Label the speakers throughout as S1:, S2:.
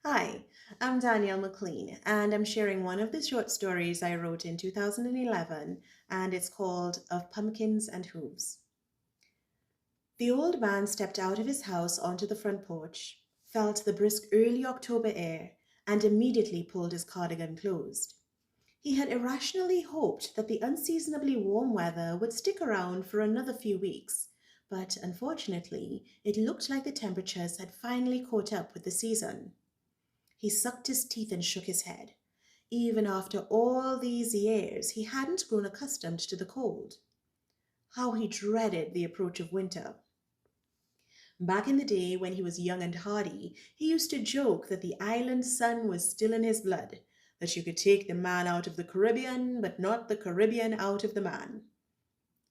S1: Hi, I'm Danielle McClean, and I'm sharing one of the short stories I wrote in 2011, and it's called Of Pumpkins and Hooves. The old man stepped out of his house onto the front porch, felt the brisk early October air, and immediately pulled his cardigan closed. He had irrationally hoped that the unseasonably warm weather would stick around for another few weeks, but unfortunately, it looked like the temperatures had finally caught up with the season. He sucked his teeth and shook his head. Even after all these years, he hadn't grown accustomed to the cold. How he dreaded the approach of winter. Back in the day when he was young and hardy, he used to joke that the island sun was still in his blood, that you could take the man out of the Caribbean, but not the Caribbean out of the man.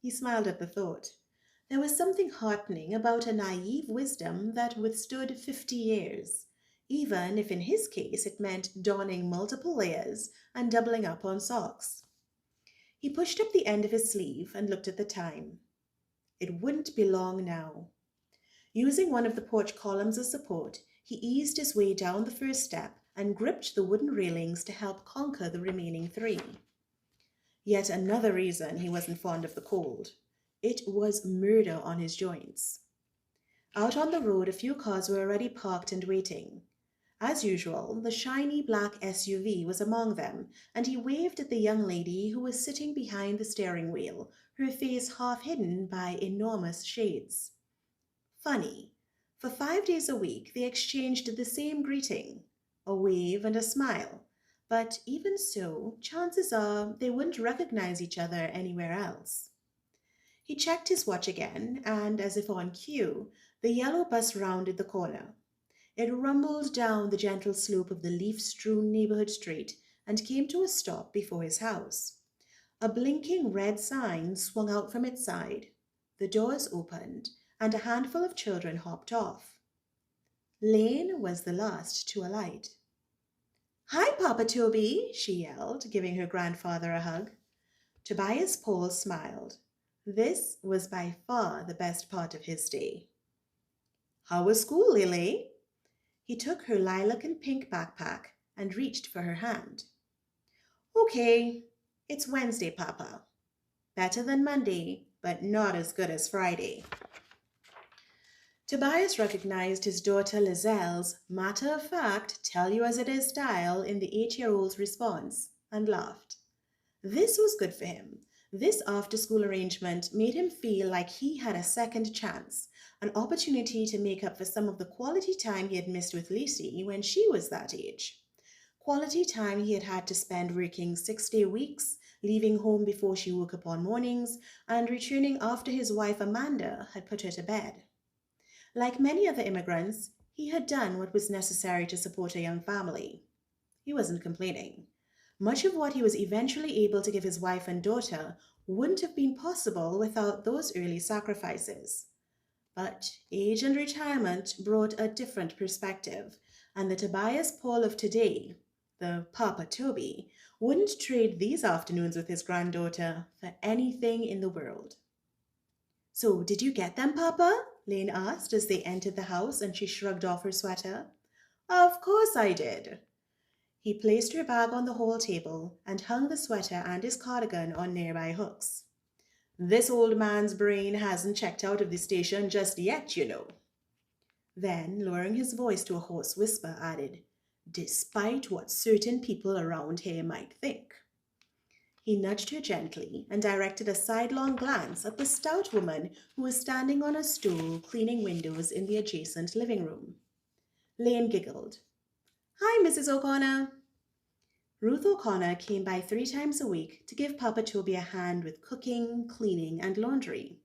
S1: He smiled at the thought. There was something heartening about a naive wisdom that withstood 50 years, even if in his case it meant donning multiple layers and doubling up on socks. He pushed up the end of his sleeve and looked at the time. It wouldn't be long now. Using one of the porch columns as support, he eased his way down the first step and gripped the wooden railings to help conquer the remaining three. Yet another reason he wasn't fond of the cold. It was murder on his joints. Out on the road, a few cars were already parked and waiting. As usual, the shiny black SUV was among them, and he waved at the young lady who was sitting behind the steering wheel, her face half hidden by enormous shades. Funny, for 5 days a week they exchanged the same greeting, a wave and a smile, but even so, chances are they wouldn't recognize each other anywhere else. He checked his watch again, and as if on cue, the yellow bus rounded the corner. It rumbled down the gentle slope of the leaf-strewn neighborhood street and came to a stop before his house. A blinking red sign swung out from its side. The doors opened, and a handful of children hopped off. Lane was the last to alight. "Hi, Papa Toby," she yelled, giving her grandfather a hug. Tobias Paul smiled. This was by far the best part of his day. "How was school, Lily?" He took her lilac and pink backpack and reached for her hand. "Okay, it's Wednesday, Papa. Better than Monday, but not as good as Friday." Tobias recognized his daughter Lizelle's matter-of-fact, tell-you-as-it-is style in the 8-year-old's response and laughed. This was good for him. This after-school arrangement made him feel like he had a second chance, an opportunity to make up for some of the quality time he had missed with Lacey when she was that age. Quality time he had had to spend working 6-day weeks, leaving home before she woke up on mornings, and returning after his wife Amanda had put her to bed. Like many other immigrants, he had done what was necessary to support a young family. He wasn't complaining. Much of what he was eventually able to give his wife and daughter wouldn't have been possible without those early sacrifices. But age and retirement brought a different perspective, and the Tobias Paul of today, the Papa Toby, wouldn't trade these afternoons with his granddaughter for anything in the world. "So, did you get them, Papa?" Lane asked as they entered the house and she shrugged off her sweater. "Of course I did." He placed her bag on the hall table and hung the sweater and his cardigan on nearby hooks. "This old man's brain hasn't checked out of the station just yet, you know." Then, lowering his voice to a hoarse whisper, added, "Despite what certain people around here might think." He nudged her gently and directed a sidelong glance at the stout woman who was standing on a stool cleaning windows in the adjacent living room. Lane giggled. "Hi, Mrs. O'Connor." Ruth O'Connor came by 3 times a week to give Papa Toby a hand with cooking, cleaning, and laundry.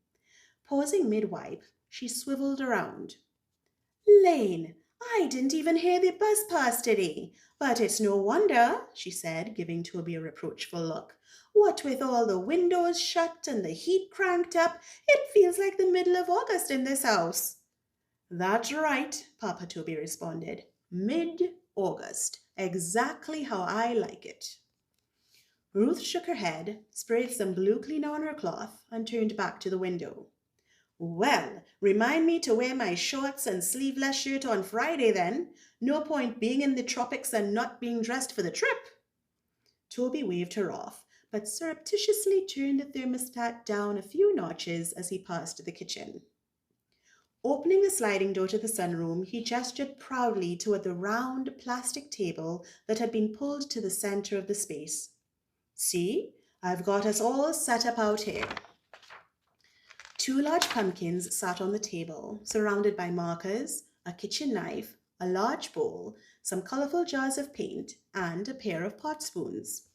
S1: Pausing mid-wipe, she swiveled around. "Lane, I didn't even hear the bus pass today, but it's no wonder," she said, giving Toby a reproachful look. "What with all the windows shut and the heat cranked up, it feels like the middle of August in this house." "That's right," Papa Toby responded. "Mid-August. Exactly how I like it." Ruth shook her head, sprayed some blue cleaner on her cloth, and turned back to the window. Well, remind me to wear my shorts and sleeveless shirt on Friday then. No point being in the tropics and not being dressed for the trip. Toby waved her off, but surreptitiously turned the thermostat down a few notches as he passed the kitchen. Opening the sliding door to the sunroom, he gestured proudly toward the round plastic table that had been pulled to the center of the space. See, I've got us all set up out here. Two large pumpkins sat on the table, surrounded by markers, a kitchen knife, a large bowl, some colorful jars of paint, and a pair of pot spoons.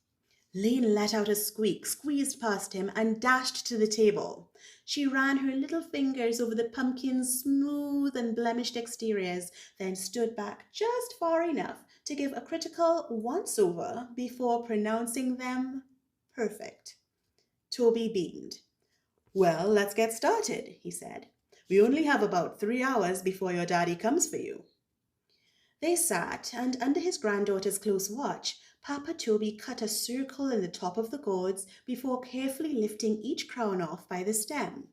S1: Lane let out a squeak, squeezed past him, and dashed to the table. She ran her little fingers over the pumpkin's smooth and blemished exteriors, then stood back just far enough to give a critical once-over before pronouncing them perfect. Toby beamed. Well, let's get started, he said. We only have about 3 hours before your daddy comes for you. They sat, and under his granddaughter's close watch, Papa Toby cut a circle in the top of the gourds before carefully lifting each crown off by the stem.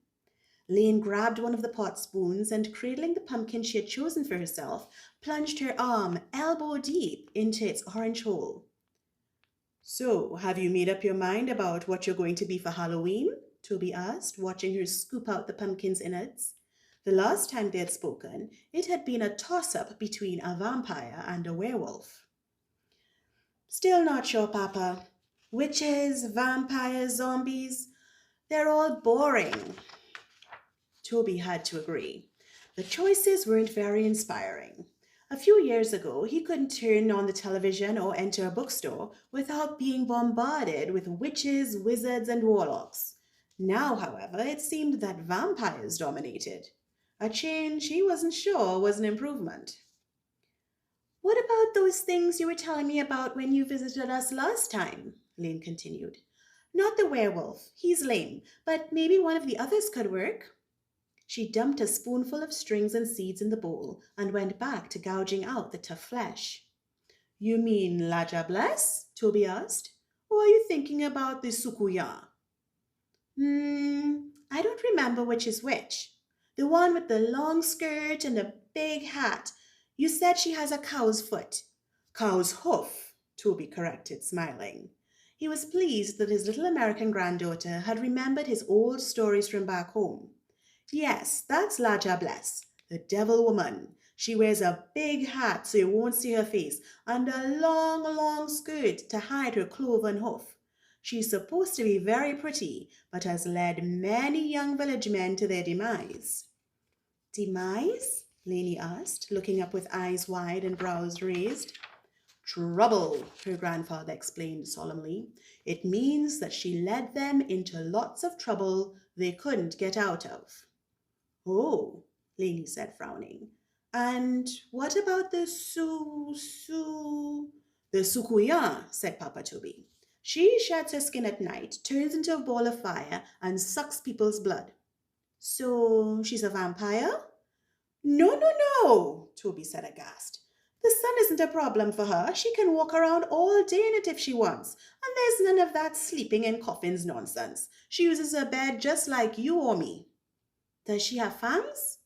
S1: Lane grabbed one of the pot spoons and, cradling the pumpkin she had chosen for herself, plunged her arm elbow deep into its orange hole. So, have you made up your mind about what you're going to be for Halloween? Toby asked, watching her scoop out the pumpkin's innards. The last time they had spoken, it had been a toss-up between a vampire and a werewolf. Still not sure, Papa. Witches, vampires, zombies, they're all boring. Toby had to agree. The choices weren't very inspiring. A few years ago, he couldn't turn on the television or enter a bookstore without being bombarded with witches, wizards, and warlocks. Now, however, it seemed that vampires dominated. A change he wasn't sure was an improvement. What about those things you were telling me about when you visited us last time? Lane continued. Not the werewolf, he's lame, but maybe one of the others could work. She dumped a spoonful of strings and seeds in the bowl and went back to gouging out the tough flesh. You mean Laja Bless? Toby asked. Or are you thinking about the Sukuya? I don't remember which is which. The one with the long skirt and the big hat. You said she has a cow's foot. Cow's hoof, Toby corrected, smiling. He was pleased that his little American granddaughter had remembered his old stories from back home. Yes, that's Laja Bless, the devil woman. She wears a big hat so you won't see her face, and a long, long skirt to hide her cloven hoof. She's supposed to be very pretty, but has led many young village men to their demise. Demise? Lainey asked, looking up with eyes wide and brows raised. Trouble, her grandfather explained solemnly. It means that she led them into lots of trouble they couldn't get out of. Oh, Lainey said, frowning. And what about the The Sukuya, said Papa Toby. She sheds her skin at night, turns into a ball of fire, and sucks people's blood. So she's a vampire? No, no, no, Toby said aghast. The sun isn't a problem for her. She can walk around all day in it if she wants, and there's none of that sleeping in coffins nonsense. She uses her bed just like you or me. Does she have fangs?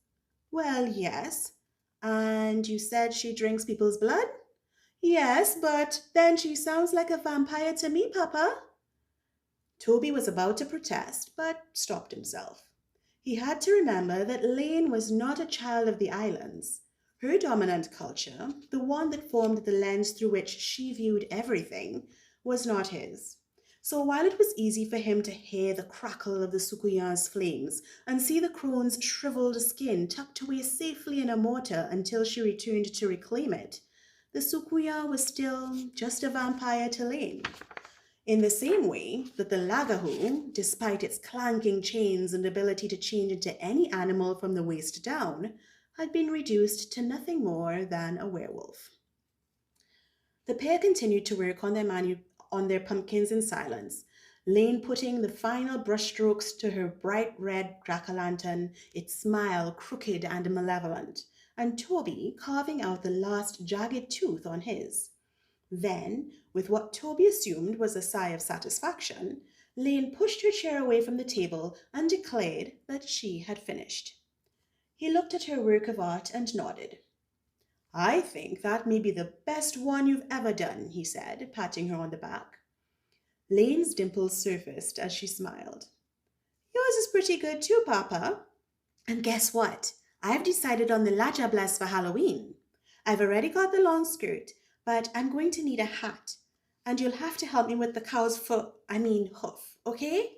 S1: Well, yes. And you said she drinks people's blood? Yes, but then she sounds like a vampire to me, Papa. Toby was about to protest, but stopped himself. He had to remember that Lane was not a child of the islands. Her dominant culture, the one that formed the lens through which she viewed everything, was not his. So while it was easy for him to hear the crackle of the Sukuya's flames and see the crone's shriveled skin tucked away safely in a mortar until she returned to reclaim it, the Sukuya was still just a vampire to Lane. In the same way that the Lagahu, despite its clanking chains and ability to change into any animal from the waist down, had been reduced to nothing more than a werewolf. The pair continued to work on their pumpkins in silence, Lane putting the final brushstrokes to her bright red jack-o'-lantern, its smile crooked and malevolent, and Toby carving out the last jagged tooth on his. Then, with what Toby assumed was a sigh of satisfaction, Lane pushed her chair away from the table and declared that she had finished. He looked at her work of art and nodded. I think that may be the best one you've ever done, he said, patting her on the back. Lane's dimples surfaced as she smiled. Yours is pretty good too, Papa. And guess what? I've decided on the Laja Bless for Halloween. I've already got the long skirt, but I'm going to need a hat. And you'll have to help me with the cow's hoof, okay?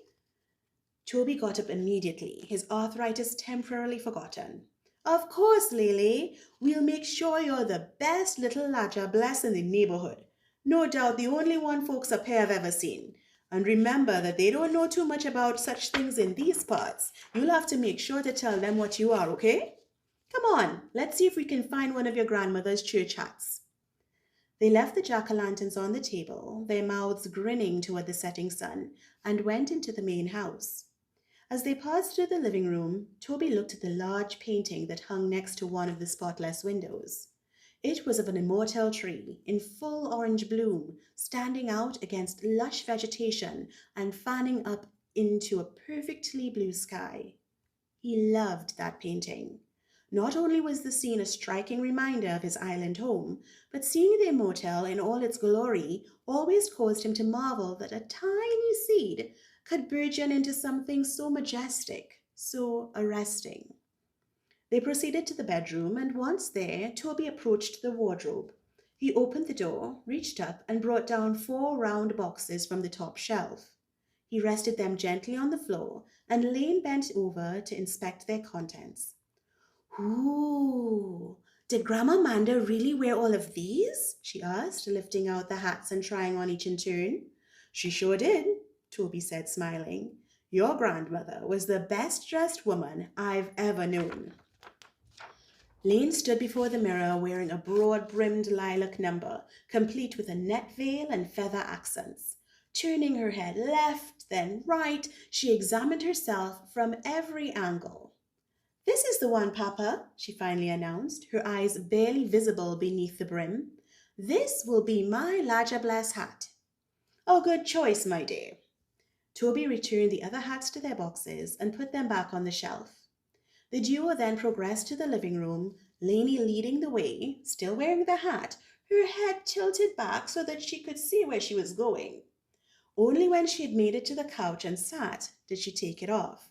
S1: Toby got up immediately, his arthritis temporarily forgotten. Of course, Lily. We'll make sure you're the best little Laja Bless in the neighborhood. No doubt the only one folks up here have ever seen. And remember that they don't know too much about such things in these parts. You'll have to make sure to tell them what you are, okay? Come on, let's see if we can find one of your grandmother's church hats. They left the jack-o'-lanterns on the table, their mouths grinning toward the setting sun, and went into the main house. As they passed through the living room, Toby looked at the large painting that hung next to one of the spotless windows. It was of an immortal tree, in full orange bloom, standing out against lush vegetation and fanning up into a perfectly blue sky. He loved that painting. Not only was the scene a striking reminder of his island home, but seeing the immortal in all its glory always caused him to marvel that a tiny seed could burgeon into something so majestic, so arresting. They proceeded to the bedroom, and once there, Toby approached the wardrobe. He opened the door, reached up, and brought down 4 round boxes from the top shelf. He rested them gently on the floor, and Lane bent over to inspect their contents. Ooh, did Grandma Manda really wear all of these? She asked, lifting out the hats and trying on each in turn. She sure did, Toby said, smiling. Your grandmother was the best-dressed woman I've ever known. Lane stood before the mirror wearing a broad-brimmed lilac number, complete with a net veil and feather accents. Turning her head left, then right, she examined herself from every angle. This is the one, Papa, she finally announced, her eyes barely visible beneath the brim. This will be my Laja Bless hat. Oh, good choice, my dear. Toby returned the other hats to their boxes and put them back on the shelf. The duo then progressed to the living room, Lainey leading the way, still wearing the hat, her head tilted back so that she could see where she was going. Only when she had made it to the couch and sat did she take it off.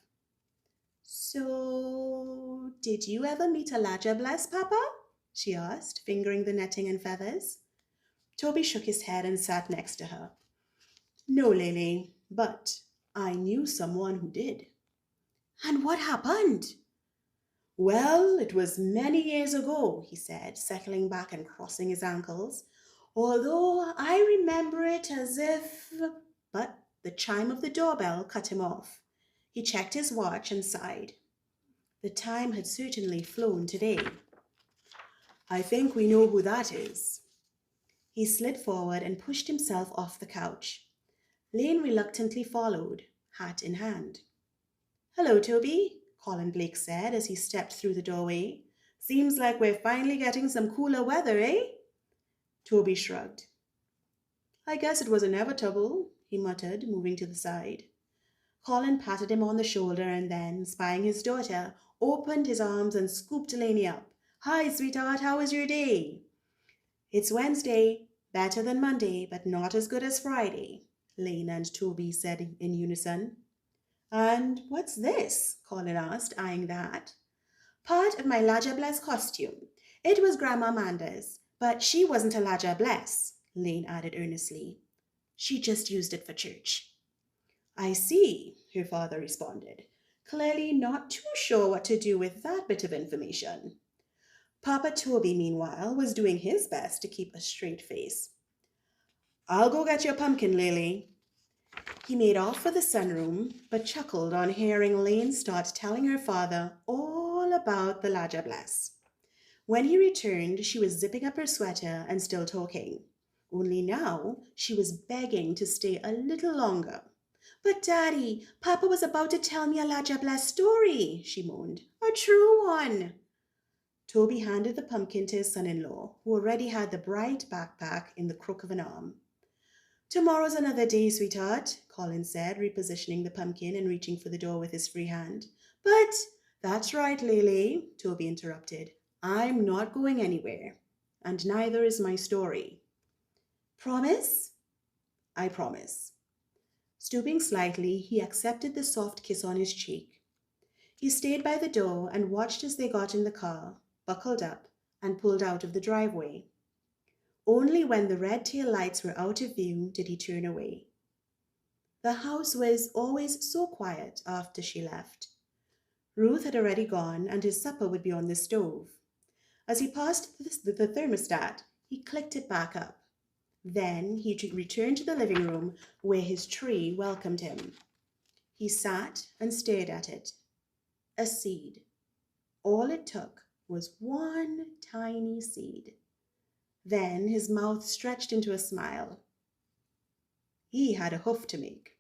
S1: So, did you ever meet a Laja Bless, Papa? She asked, fingering the netting and feathers. Toby shook his head and sat next to her. No, Lily, but I knew someone who did. And what happened? Well, it was many years ago, he said, settling back and crossing his ankles, although I remember it as if... But the chime of the doorbell cut him off. He checked his watch and sighed. The time had certainly flown today. I think we know who that is. He slid forward and pushed himself off the couch. Lane reluctantly followed, hat in hand. Hello, Toby, Colin Blake said as he stepped through the doorway. Seems like we're finally getting some cooler weather, eh? Toby shrugged. I guess it was inevitable, he muttered, moving to the side. Colin patted him on the shoulder and then, spying his daughter, opened his arms and scooped Lainey up. Hi, sweetheart, how was your day? It's Wednesday, better than Monday, but not as good as Friday, Lane and Toby said in unison. And what's this? Colin asked, eyeing the hat. Part of my Laja Bless costume. It was Grandma Manda's, but she wasn't a Laja Bless, Lane added earnestly. She just used it for church. I see, her father responded, clearly not too sure what to do with that bit of information. Papa Toby, meanwhile, was doing his best to keep a straight face. I'll go get your pumpkin, Lily. He made off for the sunroom, but chuckled on hearing Lane start telling her father all about the Laja Bless. When he returned, she was zipping up her sweater and still talking. Only now she was begging to stay a little longer. But, Daddy, Papa was about to tell me a Laja Bless story, she moaned. A true one. Toby handed the pumpkin to his son-in-law, who already had the bright backpack in the crook of an arm. Tomorrow's another day, sweetheart, Colin said, repositioning the pumpkin and reaching for the door with his free hand. But that's right, Lily, Toby interrupted. I'm not going anywhere, and neither is my story. Promise? I promise. Stooping slightly, he accepted the soft kiss on his cheek. He stayed by the door and watched as they got in the car, buckled up, and pulled out of the driveway. Only when the red tail lights were out of view did he turn away. The house was always so quiet after she left. Ruth had already gone, and his supper would be on the stove. As he passed the thermostat, he clicked it back up. Then he returned to the living room where his tree welcomed him. He sat and stared at it. A seed. All it took was one tiny seed. Then his mouth stretched into a smile. He had a hoof to make.